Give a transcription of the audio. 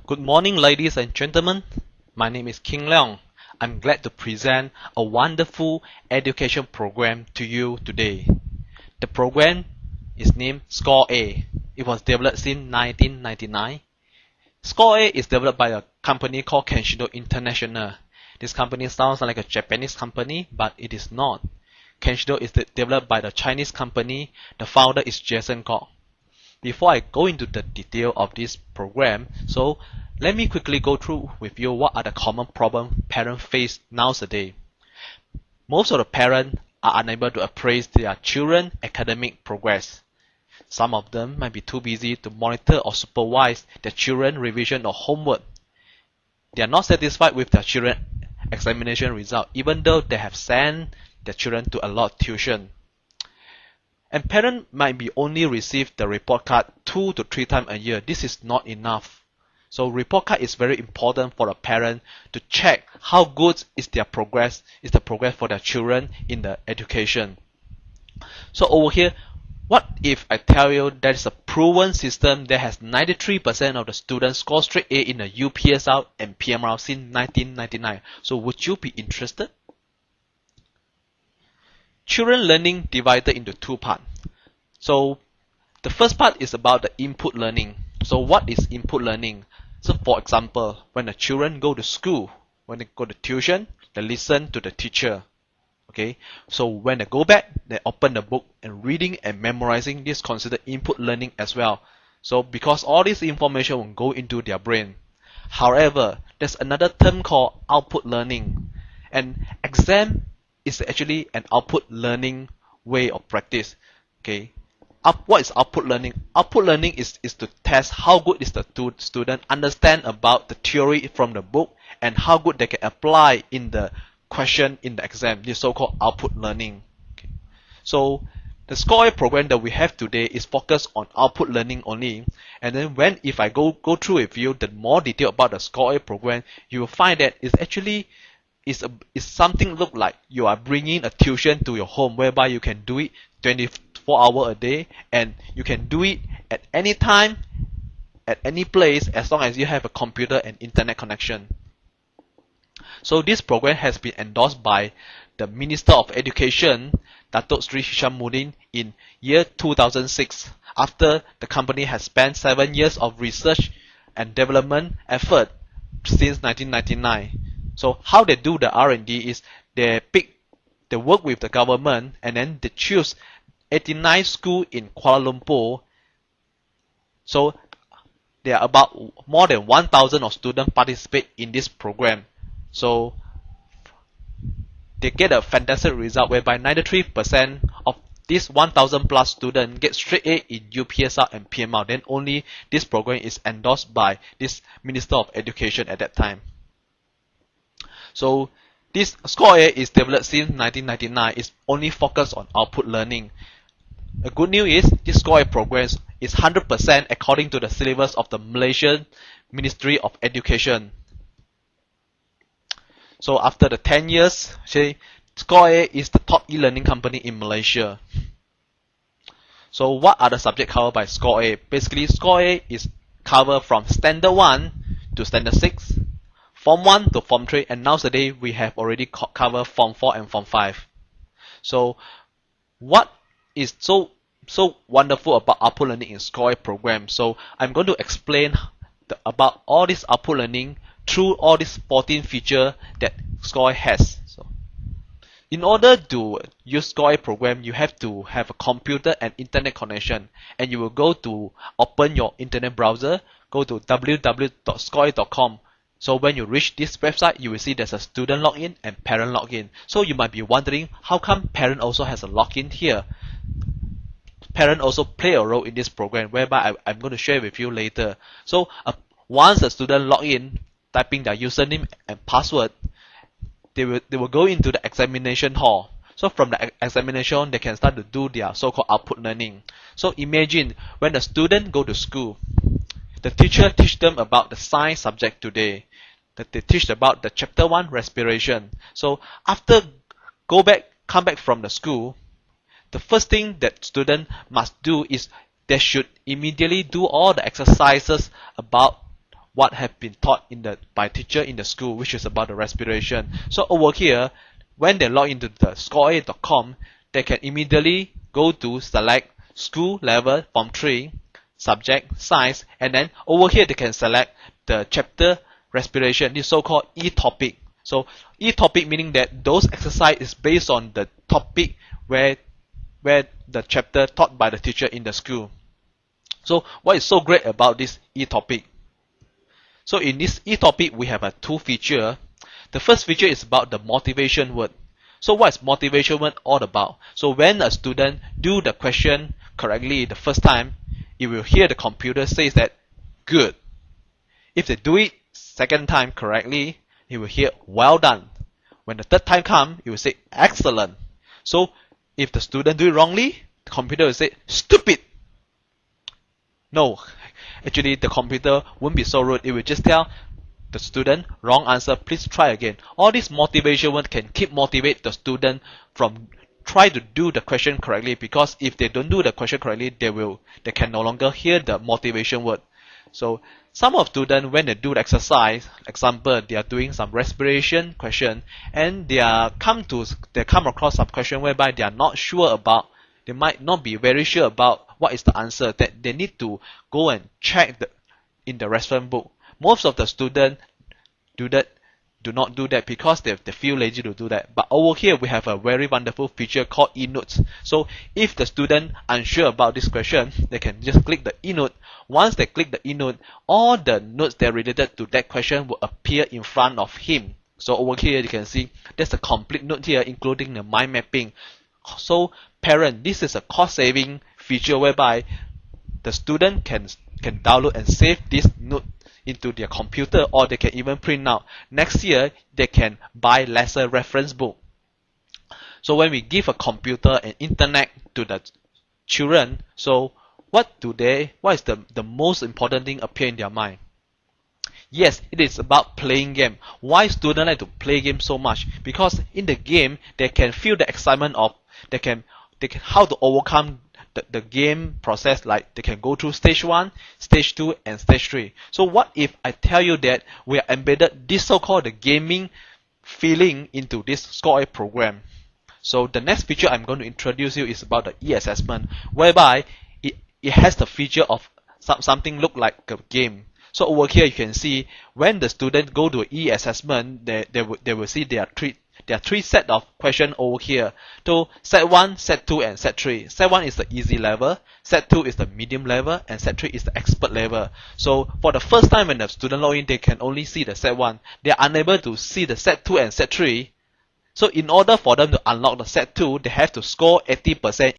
Good morning, ladies and gentlemen. My name is King Leong. I'm glad to present a wonderful education program to you today. The program is named ScoreA. It was developed in 1999. ScoreA is developed by a company called Kenshido International. This company sounds like a Japanese company, but it is not. Kenshido is developed by the Chinese company. The founder is Jason Kok. Before I go into the detail of this program, so let me quickly go through with you what are the common problems parents face nowadays. Most of the parents are unable to appraise their children's academic progress. Some of them might be too busy to monitor or supervise their children's revision or homework. They are not satisfied with their children's examination result, even though they have sent their children to a lot of tuition. And parents might be only receive the report card 2 to 3 times a year. This is not enough. So report card is very important for a parent to check how good is the progress for their children in the education. So over here, what if I tell you there is a proven system that has 93% of the students score straight A in the UPSR and PMR since 1999? So would you be interested? Children learning divided into two parts. So the first part is about the input learning. So what is input learning? So for example, when the children go to school, when they go to tuition, they listen to the teacher. Okay, so when they go back, they open the book and reading and memorizing. This is considered input learning as well. So because all this information will go into their brain. However, there's another term called output learning, and exam is actually an output learning way of practice. Okay, what is output learning? Output learning is to test how good is the student understand about the theory from the book and how good they can apply in the question in the exam. This is so-called output learning. Okay. So the ScoreA program that we have today is focused on output learning only. And then if I go through with you the more detail about the ScoreA program, you will find that it's actually is something look like you are bringing a tuition to your home, whereby you can do it 24 hours a day, and you can do it at any time, at any place, as long as you have a computer and internet connection. So this program has been endorsed by the Minister of Education, Datuk Sri Hishamuddin, in year 2006, after the company has spent 7 years of research and development effort since 1999. So how they do the R&D is they work with the government, and then they choose 89 schools in Kuala Lumpur. So there are about more than 1,000 of students participate in this program. So they get a fantastic result, whereby 93% of these 1,000 plus students get straight A in UPSR and PMR. Then only this program is endorsed by this Minister of Education at that time. So this ScoreA is developed since 1999. It's only focused on output learning. The good news is this ScoreA program is 100% according to the syllabus of the Malaysian Ministry of Education. So after the 10 years, ScoreA is the top e-learning company in Malaysia. So what are the subjects covered by ScoreA? Basically, ScoreA is covered from Standard 1 to Standard 6, Form 1 to Form 3, and nowadays we have already covered Form 4 and Form 5. So what is so wonderful about output learning in ScoreA program? So I'm going to explain about all this output learning through all these 14 features that ScoreA has. So in order to use ScoreA program, you have to have a computer and internet connection, and you will go to open your internet browser, go to www.scorea.com. So when you reach this website, you will see there's a student login and parent login. So you might be wondering, how come parent also has a login here? Parent also play a role in this program, whereby I'm going to share with you later. So once the student log in, typing their username and password, they will go into the examination hall. So from the examination, they can start to do their so-called output learning. So imagine when the student go to school, the teacher teach them about the science subject today. That they teach about the chapter 1 respiration. So after come back from the school, the first thing that student must do is they should immediately do all the exercises about what have been taught by teacher in the school, which is about the respiration. So over here, when they log into the ScoreA.com, they can immediately go to select school level form 3, subject, science, and then over here they can select the chapter respiration, this so-called E-topic. So E-topic meaning that those exercise is based on the topic where the chapter taught by the teacher in the school. So what is so great about this E-topic? So in this E-topic we have two features. The first feature is about the motivation word. So what is motivation word all about? So when a student do the question correctly the first time, it will hear the computer says that good. If they do it second time correctly, it will hear well done. When the third time comes, it will say excellent. So if the student do it wrongly, the computer will say stupid. No, actually the computer won't be so rude. It will just tell the student wrong answer, please try again. All this motivation word can keep motivate the student from try to do the question correctly, because if they don't do the question correctly, they can no longer hear the motivation word. So some of students, when they do the exercise, example, they are doing some respiration question, and they come across some question whereby they are not sure about, they might not be very sure about what is the answer, that they need to go and check in the reference book. Most of the students do not do that because they feel lazy to do that. But over here we have a very wonderful feature called eNotes. So if the student unsure about this question, they can just click the eNote. Once they click the eNote, all the notes that are related to that question will appear in front of him. So over here you can see there's a complete note here, including the mind mapping. So parent, this is a cost saving feature whereby the student can download and save this note into their computer, or they can even print out. Next year they can buy lesser reference book. So when we give a computer and internet to the children, so what is the most important thing appear in their mind? Yes, it is about playing game. Why students like to play game so much? Because in the game they can feel the excitement of they can how to overcome the game process, like they can go through stage 1, stage 2, and stage 3. So what if I tell you that we are embedded this so-called the gaming feeling into this ScoreA program? So the next feature I'm going to introduce you is about the e-assessment, whereby it has the feature of something look like a game. So over here you can see when the student go to e-assessment, they will see there are three set of questions over here. So set 1, set 2, and set 3. Set 1 is the easy level, set 2 is the medium level, and set 3 is the expert level. So for the first time when the student log in, they can only see the set 1. They are unable to see the set 2 and set 3. So in order for them to unlock the set 2, they have to score 80%